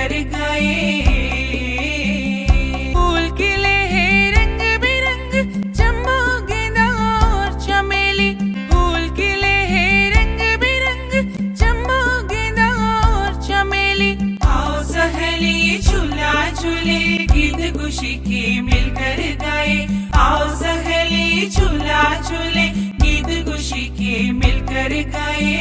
मिलकर गाए। फूल खिले हैं रंग बिरंग, चंपा गेंदा और चमेली। फूल खिले हैं रंग बिरंग, चंपा गेंदा और चमेली। आओ सहेली झूला झूले, गीत खुशी के मिलकर गाए। आओ सहेली झूला झूले, गीत खुशी के मिलकर गाए।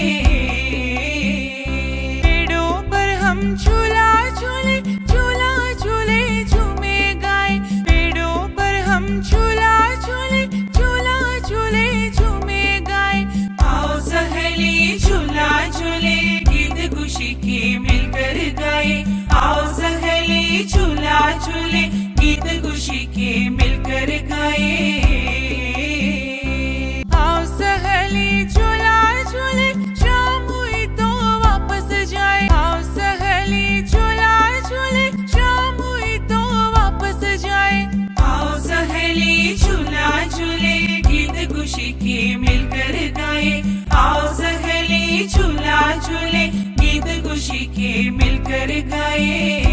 पेड़ों पर हम झूला झूले, झूला झूले झूमे गाए। पेड़ों पर हम झूला झूले, झूला झूले झूमे गाए। आओ सहेली झूला झूले, गीत खुशी के मिलकर गाए। आओ सहेली झूला झूले, गीत खुशी के मिलकर गाए। आओ सहेली झूला झूले, शाम हुई तो वापस जाए। आओ सहेली झूला झूले, शाम हुई तो वापस जाए। आओ सहेली झूला झूले, गीत खुशी के मिलकर गाए। आओ सहेली झूला झूले, गीत खुशी के मिलकर गाए।